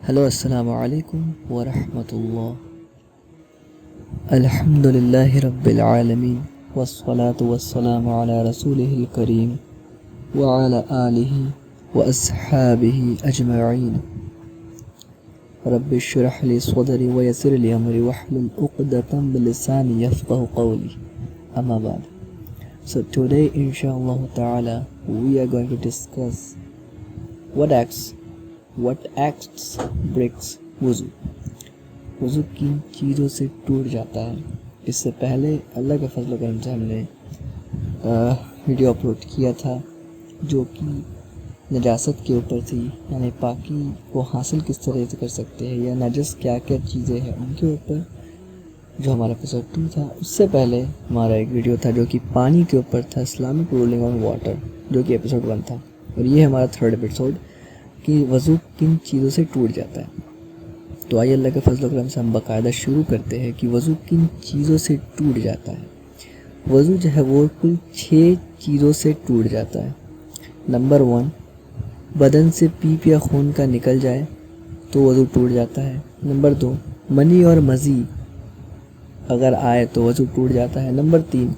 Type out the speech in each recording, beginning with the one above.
Hello अस्सलाम वालेकुम व रहमतुल्लाह। अल्हम्दुलिल्लाहि रब्बिल आलमीन वस्सलातु वस्सलामु अला रसूलिहिल करीम व अला आलिहि व अस्हाबिहि अजमईन। रब्बि इश्रह ली सदरी व यस्सिर ली अमरी वहलुल उक़दतम मिन लिसानी यफ़क़हू क़ौली। अम्मा बाद। So today inshallah ta'ala we are going to discuss what acts breaks वज़ू। वज़ू किन चीज़ों से टूट जाता है। इससे पहले अल्लाह के फजल करम से हमने वीडियो अपलोड किया था जो कि नजासत के ऊपर थी, यानी पाकी को हासिल किस तरह से कर सकते हैं या नजस क्या क्या चीज़ें हैं उनके ऊपर, जो हमारा एपिसोड 2 था। उससे पहले हमारा एक वीडियो था जो कि पानी के ऊपर था, इस्लामिक रूलिंग ऑन वाटर, जो कि एपिसोड 1 था। और ये हमारा थर्ड एपिसोड कि वज़ू किन चीज़ों से टूट जाता है। तो आइए अल्लाह के फजल करम से हम बाकायदा शुरू करते हैं कि वज़ू किन चीज़ों से टूट जाता है। वज़ू जो है वो कुल 6 चीज़ों से टूट जाता है। नंबर 1, बदन से पीप या खून का निकल जाए तो वज़ू टूट जाता है। नंबर 2, मनी और मज़ी अगर आए तो वज़ू टूट जाता है। नंबर 3,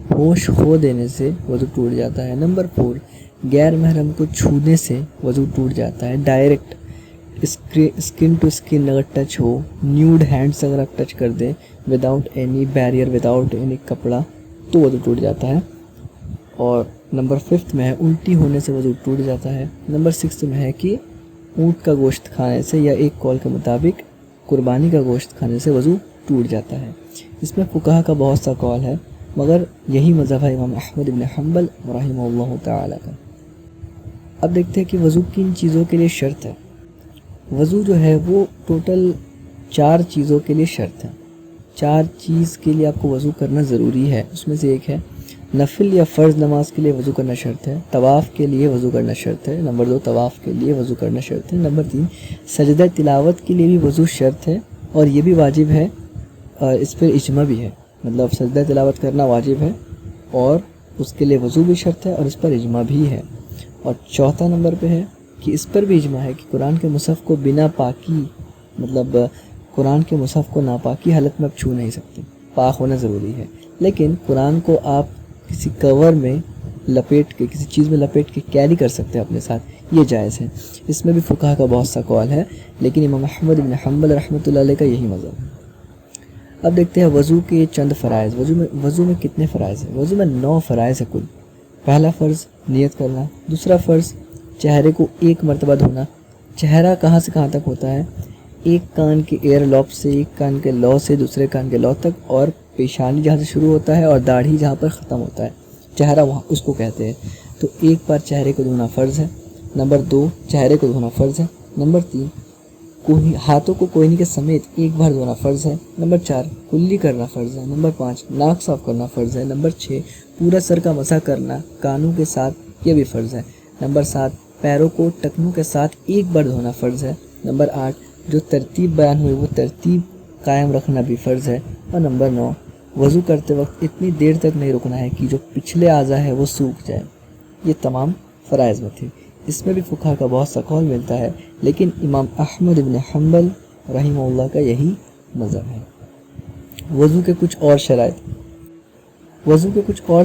होश खो देने से वज़ू टूट जाता है। नंबर 4, गैर महरम को छूने से वज़ू टूट जाता है। डायरेक्ट स्किन टू स्किन अगर टच हो, न्यूड हैंड्स अगर आप टच कर दें without any barrier, without any कपड़ा, तो वज़ू टूट जाता है। और नंबर 5 में है उल्टी होने से वज़ू टूट जाता है। नंबर 6 में है कि ऊँट का गोश्त खाने से या एक कौल के मुताबिक कुर्बानी का गोश्त खाने से वज़ू टूट जाता है। इसमें फुक़हा का बहुत सा कौल है, मगर यही मज़हब है इमाम अहमद इब्न हम्बल रहिमहुल्लाह ताला का। अब देखते हैं कि वज़ू किन चीज़ों के लिए शर्त है। वज़ू जो है वो टोटल 4 चीज़ों के लिए शर्त है। 4 चीज़ के लिए आपको वज़ू करना ज़रूरी है। उसमें से एक है नफिल या फ़र्ज़ नमाज के लिए वज़ू करना शर्त है। तवाफ़ के लिए वज़ू करना शर्त है। नंबर 2, तवाफ़ के लिए वज़ू करना शर्त है। नंबर 3, सजदा तिलावत के लिए भी वज़ू शर्त है और ये भी वाजिब है, इस पर इजमा भी है। मतलब सजदा तिलावत करना वाजिब है और उसके लिए वज़ू भी शर्त है और इस पर इजमा भी है। और चौथा नंबर पे है कि इस पर भी इजमा है कि कुरान के मुसहफ़ को बिना पाकी, मतलब कुरान के मुसहफ़ को नापाकी हालत में आप छू नहीं सकते, पाक होना ज़रूरी है। लेकिन कुरान को आप किसी कवर में लपेट के, किसी चीज़ में लपेट के कैरी कर सकते हैं अपने साथ, ये जायज़ है। इसमें भी फुक़हा का बहुत सा कौल है, लेकिन इमाम अहमद इब्न हम्बल रहमतुल्लाह अलैह का यही मज़हब है। अब देखते हैं वज़ू के चंद फ़राइज़। वज़ू में कितने फ़राइज़ हैं? वज़ू में 9 फ़राइज़ है कुल। पहला फ़र्ज़ नियत करना। दूसरा फ़र्ज़ चेहरे को 1 मरतबा धोना। चेहरा कहाँ से कहाँ तक होता है? एक कान के एयर लॉब से, एक कान के लौ से दूसरे कान के लौ तक, और पेशानी जहाँ से शुरू होता है और दाढ़ी जहाँ पर ख़त्म होता है, चेहरा वहाँ उसको कहते हैं। तो एक बार चेहरे को धोना फ़र्ज़ है। नंबर 2, चेहरे को धोना फ़र्ज़ है। नंबर 3, हाथों को कोहनी के समेत एक बार धोना फ़र्ज़ है। नंबर 4, कुल्ली करना फ़र्ज़ है। नंबर 5, नाक साफ़ करना फ़र्ज़ है। नंबर 6, पूरा सर का मसा करना कानों के साथ, यह भी फ़र्ज़ है। नंबर 7, पैरों को टखनों के साथ एक बार धोना फ़र्ज़ है। नंबर 8, जो तरतीब बयान हुई वो तरतीब कायम रखना भी फ़र्ज़ है। और नंबर 9, वज़ू करते वक्त इतनी देर तक नहीं रुकना है कि जो पिछले आज़ा है वो सूख जाए। ये तमाम फ़राइज़ में थी। इसमें भी फुक़हा का बहुत सा कौल मिलता है, लेकिन इमाम अहमद इब्न हम्बल रहिमहुल्लाह का यही मज़हब है। वज़ू के कुछ और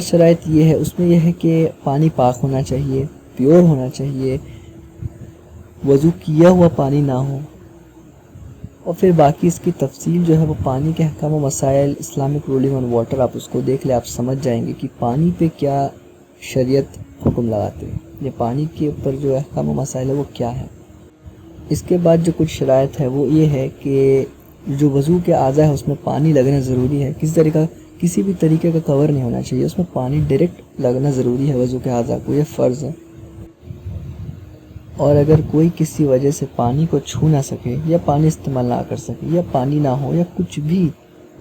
शराइत ये है, उसमें यह है कि पानी पाक होना चाहिए, प्योर होना चाहिए, वज़ू किया हुआ पानी ना हो। और फिर बाकी इसकी तफसील जो है वो पानी के अहकाम व मसाइल, इस्लामिक रूलिंग ऑन वाटर, आप उसको देख ले, आप समझ जाएंगे कि पानी पे क्या शरीयत हुक्म लगाते हैं, ये पानी के ऊपर जो अहकाम व मसाइल है वो क्या है। इसके बाद जो कुछ शराइत है वो ये है कि जो वज़ू के आज़ा है उसमें पानी लगना ज़रूरी है। किसी भी तरीके का कवर नहीं होना चाहिए, उसमें पानी डायरेक्ट लगना ज़रूरी है वज़ू के आज़ा को, ये फ़र्ज़ है। और अगर कोई किसी वजह से पानी को छू ना सके या पानी इस्तेमाल ना कर सके या पानी ना हो या कुछ भी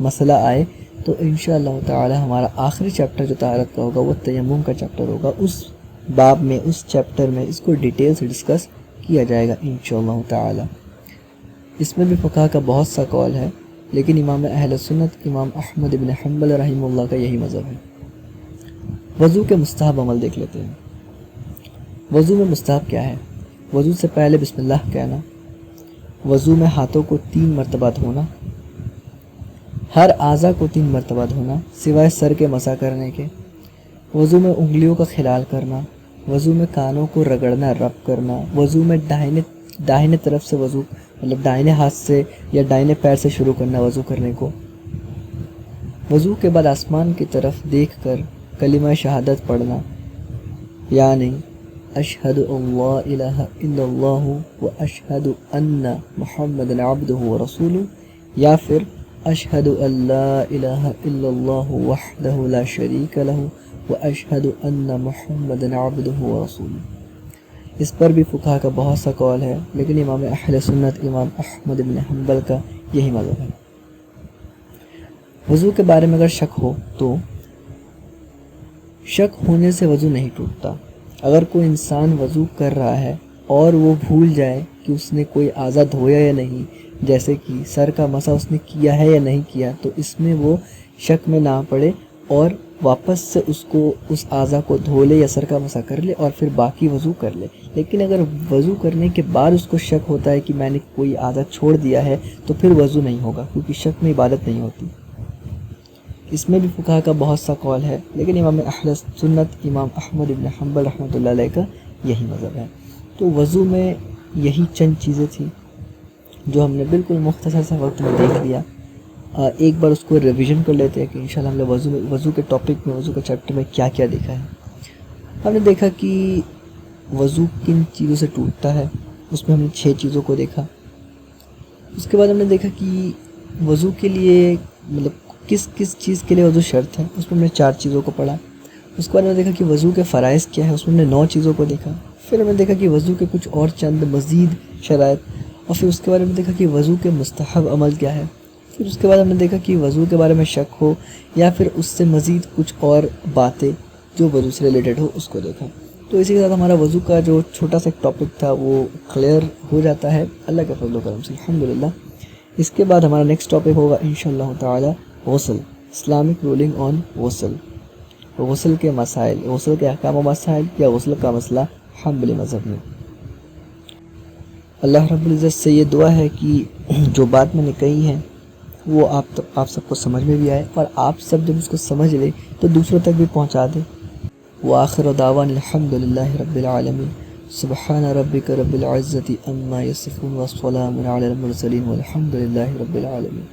मसला आए, तो इंशाअल्लाह ताला हमारा आखिरी चैप्टर जो तहारत का होगा वो तयम्मुम का चैप्टर होगा। उस बाब में, उस चैप्टर में इसको डिटेल से डिस्कस किया जाएगा इंशाअल्लाह ताला। इसमें भी फ़ुक़हा का बहुत सा कौल है, लेकिन इमाम अहले सुन्नत इमाम अहमद इब्न हम्बल रहिमहुल्लाह का यही मज़हब है। वज़ू के मुस्तहब अमल देख लेते हैं। वज़ू में मुस्तहब क्या है? वज़ू से पहले बिस्मिल्लाह कहना, وضو میں ہاتھوں کو 3 مرتبہ دھونا، ہر اعضاء کو 3 مرتبہ دھونا سوائے سر کے مسح کرنے کے، وضو میں انگلیوں کا خلال کرنا، وضو میں کانوں کو رگڑنا رب کرنا، وضو میں داہنے طرف سے وضو مطلب دائنے ہاتھ سے یا دائنے پیر سے شروع کرنا وضو کرنے کو، وضو کے بعد آسمان کی طرف دیکھ کر کلمہ شہادت پڑھنا، یعنی اشہد اللہ الہ الا اللہ و اشہد ان محمد عبدہ و رسولہ، یا پھر اشہد ان لا الہ الا اللہ وحدہ لا شریک لہ و اشہد ان محمد عبدہ و رسولہ۔ اس پر بھی فقہا کا بہت سا قول ہے، لیکن امام اہل سنت امام احمد بن حنبل کا یہی مذہب ہے۔ وضو کے بارے میں اگر شک ہو تو شک ہونے سے وضو نہیں ٹوٹتا۔ اگر کوئی انسان وضو کر رہا ہے اور وہ بھول جائے کہ اس نے کوئی اعضا دھویا یا نہیں، جیسے کہ سر کا مسح اس نے کیا ہے یا نہیں کیا، تو اس میں وہ شک میں نہ پڑے اور واپس سے اس اعضا کو دھو لے یا سر کا مسح کر لے اور پھر باقی وضو کر لے۔ لیکن اگر وضو کرنے کے بعد اس کو شک ہوتا ہے کہ میں نے کوئی اعضا چھوڑ دیا ہے تو پھر وضو نہیں ہوگا، کیونکہ شک میں عبادت نہیں ہوتی۔ اس میں بھی فقہا کا بہت سا قول ہے، لیکن امام اہل سنت امام احمد بن حنبل رحمۃ اللہ علیہ کا یہی مذہب ہے۔ تو وضو میں یہی چند چیزیں تھیں جو ہم نے بالکل مختصر سا وقت میں دیکھ لیا۔ ایک بار اس کو ریویژن کر لیتے ہیں کہ انشاءاللہ ہم نے وضو کے ٹاپک میں وضو کے چیپٹر میں کیا کیا دیکھا ہے۔ ہم نے دیکھا کہ وضو کن چیزوں سے ٹوٹتا ہے، اس میں ہم نے 6 چیزوں کو دیکھا۔ اس کے بعد ہم نے دیکھا کہ وضو کے لیے مطلب کس چیز کے لیے وضو شرط ہے، اس میں ہم نے 4 چیزوں کو پڑھا۔ اس کے بعد ہم نے دیکھا کہ وضو کے فرائض کیا ہے، اس میں ہم نے 9 چیزوں کو دیکھا۔ پھر ہم نے دیکھا کہ وضو کے کچھ اور چند مزید شرائط، اور پھر اس کے بعد ہم نے دیکھا کہ وضو کے مستحب عمل کیا ہے۔ پھر اس کے بعد ہم نے دیکھا کہ وضو کے بارے میں شک ہو یا پھر اس سے مزید کچھ اور باتیں جو وضو سے ریلیٹڈ ہو اس کو دیکھا۔ تو اسی کے ساتھ ہمارا وضو کا جو چھوٹا سا ایک ٹاپک تھا وہ کلیئر ہو جاتا ہے اللہ کے فضل و کرم سے الحمدللہ۔ اس کے بعد ہمارا نیکسٹ ٹاپک ہوگا انشاءاللہ تعالی غسل، اسلامک رولنگ آن غسل، غسل کے مسائل، غسل کے احکام و مسائل یا غسل کا مسئلہ حنبلی مذہب میں۔ اللہ رب العزت سے یہ دعا ہے کہ جو بات میں نے کہی ہے وہ آپ سب کو سمجھ میں بھی آئے، اور آپ سب جب اس کو سمجھ لیں تو دوسروں تک بھی پہنچا دیں۔ وآخر دعوانا الحمدللہ رب العالمین، سبحان ربک رب العزت عما یصفون وسلام علی المرسلین والحمدللہ رب العالمین۔